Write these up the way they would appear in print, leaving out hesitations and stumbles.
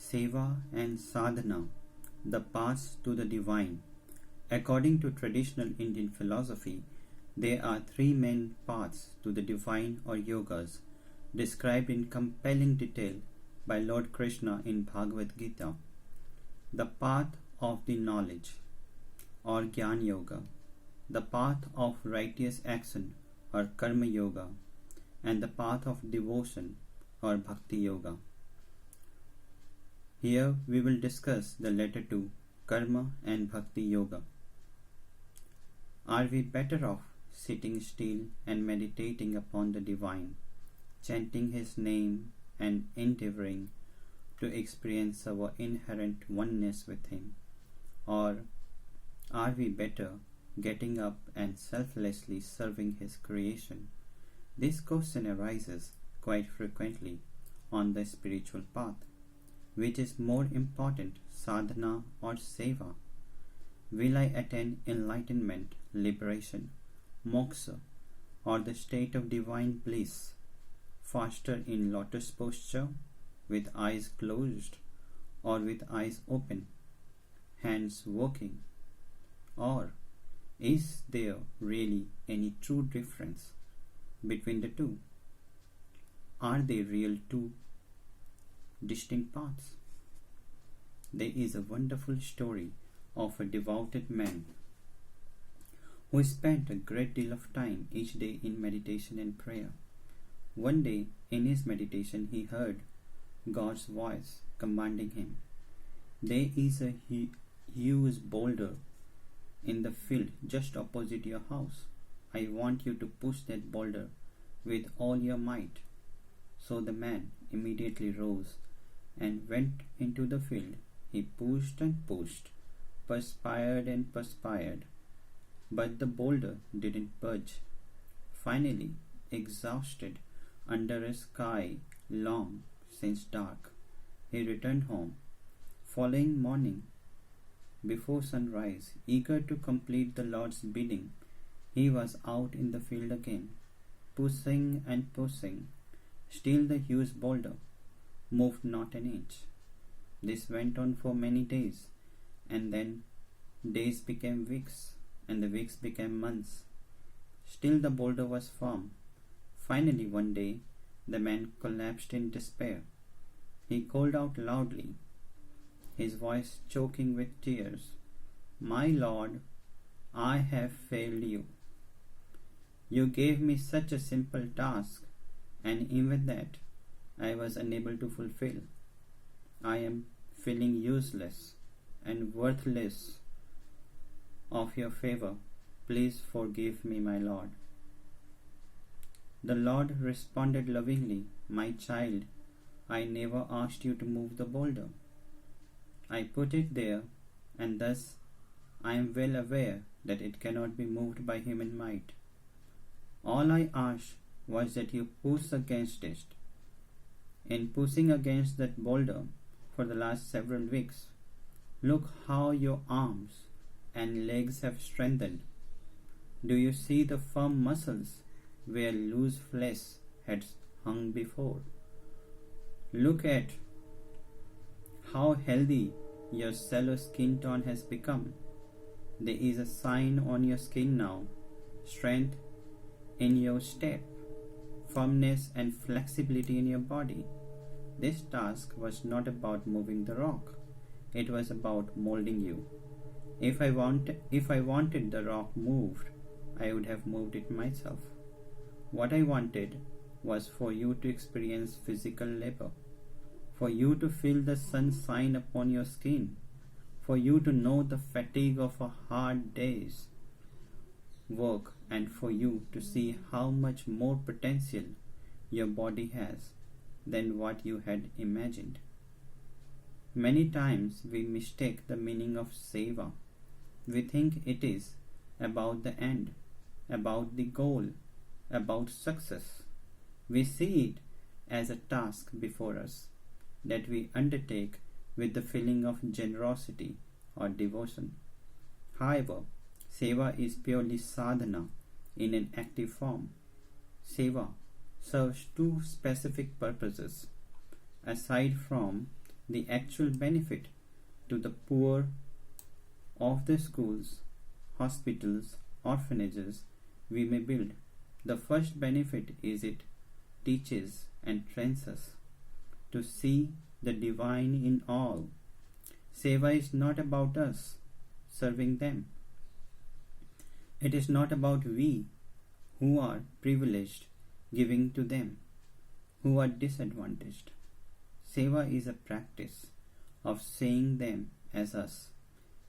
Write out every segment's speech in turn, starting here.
Seva and Sadhana, the path to the divine. According to traditional Indian philosophy, there are three main paths to the divine or yogas, described in compelling detail by Lord Krishna in Bhagavad Gita. The path of the knowledge, or Jnana Yoga, the path of righteous action, or Karma Yoga, and the path of devotion, or Bhakti Yoga. Here we will discuss the latter two, Karma and Bhakti Yoga. Are we better off sitting still and meditating upon the divine, chanting his name and endeavoring to experience our inherent oneness with him? Or are we better getting up and selflessly serving his creation? This question arises quite frequently on the spiritual path. Which is more important, sadhana or seva? Will I attain enlightenment, liberation, moksha, or the state of divine bliss faster in lotus posture, with eyes closed or with eyes open, hands working? Or is there really any true difference between the two? Are they real two distinct paths? There is a wonderful story of a devoted man who spent a great deal of time each day in meditation and prayer. One day, in his meditation, he heard God's voice commanding him, "There is a huge boulder in the field just opposite your house. I want you to push that boulder with all your might." So the man immediately rose and went into the field. He pushed and pushed, perspired and perspired, but the boulder didn't budge. Finally, exhausted under a sky long since dark, he returned home. Following morning, before sunrise, eager to complete the Lord's bidding, he was out in the field again, pushing and pushing. Still the huge boulder moved not an inch. This went on for many days, and then days became weeks, and the weeks became months. Still the boulder was firm. Finally one day the man collapsed in despair. He called out loudly, his voice choking with tears, "My Lord, I have failed you. You gave me such a simple task, and even that I was unable to fulfill. I am feeling useless and worthless of your favor. Please forgive me, my Lord." The Lord responded lovingly, "My child, I never asked you to move the boulder. I put it there, and thus I am well aware that it cannot be moved by human might. All I asked was that you push against it. In pushing against that boulder for the last several weeks, look how your arms and legs have strengthened. Do you see the firm muscles where loose flesh had hung before? Look at how healthy your sallow skin tone has become. There is a sign on your skin now, strength in your step, firmness and flexibility in your body. This task was not about moving the rock. It was about molding you. If I wanted the rock moved, I would have moved it myself. What I wanted was for you to experience physical labor, for you to feel the sun shine upon your skin, for you to know the fatigue of a hard day's work, and for you to see how much more potential your body has than what you had imagined. Many times we mistake the meaning of seva. We think it is about the end, about the goal, about success. We see it as a task before us that we undertake with the feeling of generosity or devotion. However, seva is purely sadhana in an active form. Seva serves two specific purposes. Aside from the actual benefit to the poor of the schools, hospitals, orphanages we may build. The first benefit is it teaches and trains us to see the divine in all. Seva is not about us serving them. It is not about we who are privileged giving to them who are disadvantaged. Seva is a practice of seeing them as us.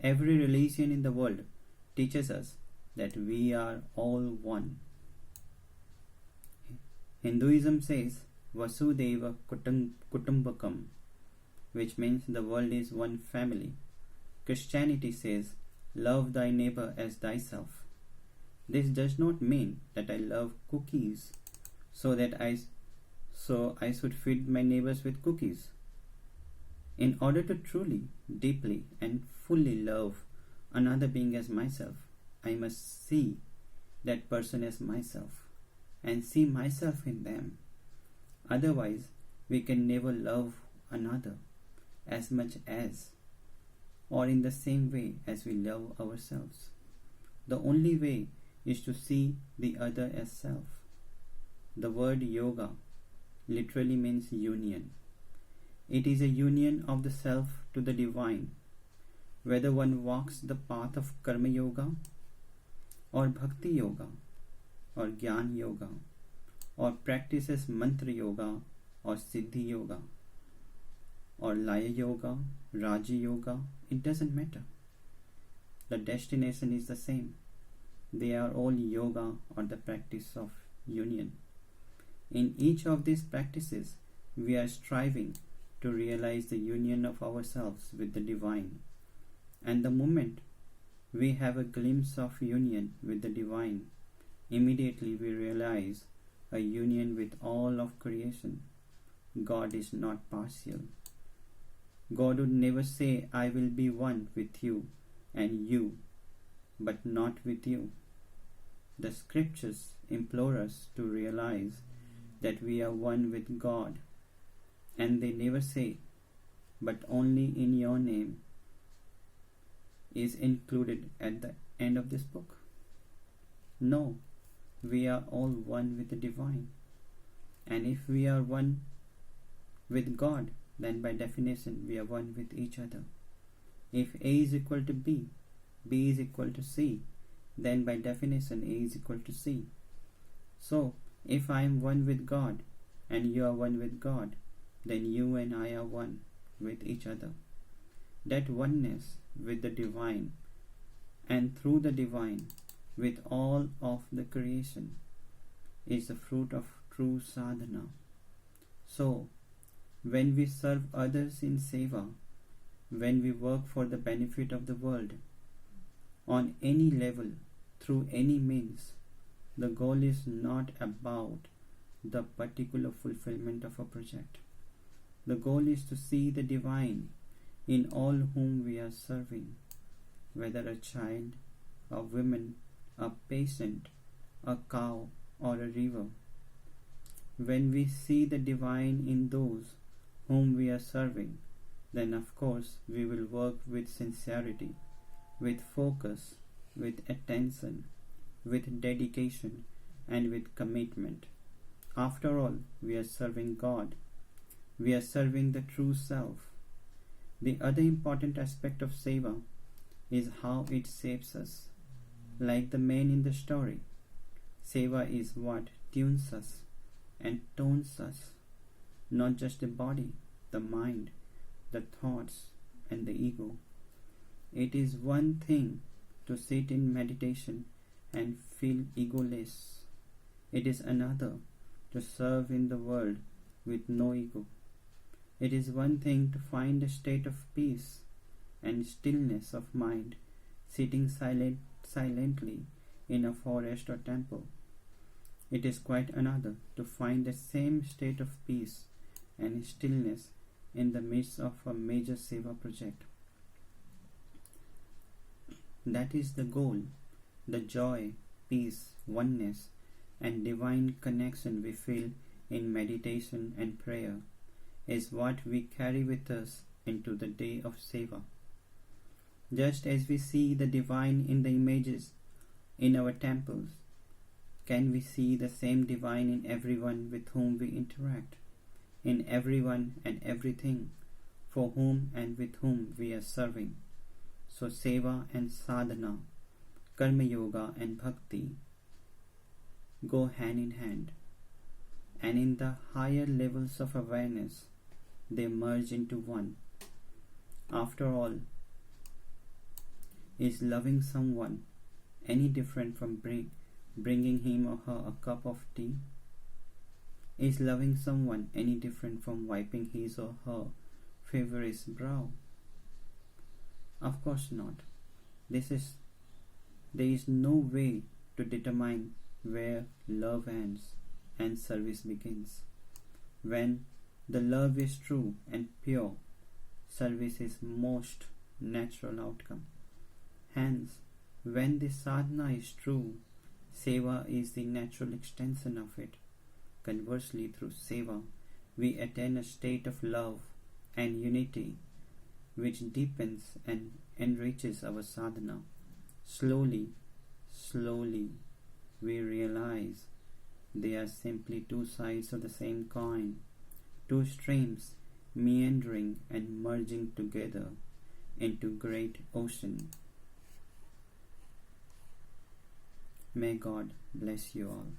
Every religion in the world teaches us that we are all one. Hinduism says Vasudeva Kutumbakam, which means the world is one family. Christianity says love thy neighbor as thyself. This does not mean that I love cookies so I should feed my neighbors with cookies. In order to truly, deeply and fully love another being as myself, I must see that person as myself and see myself in them. Otherwise, we can never love another as much as or in the same way as we love ourselves. The only way is to see the other as self. The word yoga literally means union. It is a union of the self to the divine. Whether one walks the path of Karma Yoga or Bhakti Yoga or Jnana Yoga or practices Mantra Yoga or Siddhi Yoga or Laya Yoga, Raja Yoga, it doesn't matter. The destination is the same. They are all yoga or the practice of union. In each of these practices, we are striving to realize the union of ourselves with the divine. And the moment we have a glimpse of union with the divine, immediately we realize a union with all of creation. God is not partial. God would never say, I will be one with you and you, but not with you. The scriptures implore us to realize that we are one with God, and they never say, but only in your name is included at the end of this book. No, we are all one with the divine. And if we are one with God, then by definition we are one with each other. If A is equal to B is equal to C, then by definition A is equal to C. So, if I am one with God and you are one with God, then you and I are one with each other. That oneness with the divine and through the divine with all of the creation is the fruit of true sadhana. So, when we serve others in seva, when we work for the benefit of the world, on any level, through any means, the goal is not about the particular fulfillment of a project. The goal is to see the divine in all whom we are serving, whether a child, a woman, a patient, a cow, or a river. When we see the divine in those whom we are serving, then of course we will work with sincerity, with focus, with attention, with dedication, and with commitment. After all, we are serving God. We are serving the true self. The other important aspect of seva is how it shapes us. Like the man in the story, seva is what tunes us and tones us, not just the body, the mind, the thoughts, and the ego. It is one thing to sit in meditation and feel egoless. It is another to serve in the world with no ego. It is one thing to find a state of peace and stillness of mind sitting silently in a forest or temple. It is quite another to find the same state of peace and stillness in the midst of a major seva project. That is the goal, the joy, peace, oneness, and divine connection we feel in meditation and prayer is what we carry with us into the day of Seva. Just as we see the divine in the images in our temples, can we see the same divine in everyone with whom we interact, in everyone and everything for whom and with whom we are serving? So Seva and Sadhana, Karma Yoga and Bhakti go hand in hand, and in the higher levels of awareness they merge into one. After all, is loving someone any different from bringing him or her a cup of tea? Is loving someone any different from wiping his or her favorite's brow? Of course not. There is no way to determine where love ends and service begins. When the love is true and pure, service is most natural outcome. Hence, when the sadhana is true, seva is the natural extension of it. Conversely, through seva, we attain a state of love and unity which deepens and enriches our sadhana. Slowly, we realize they are simply two sides of the same coin, two streams meandering and merging together into great ocean. May God bless you all.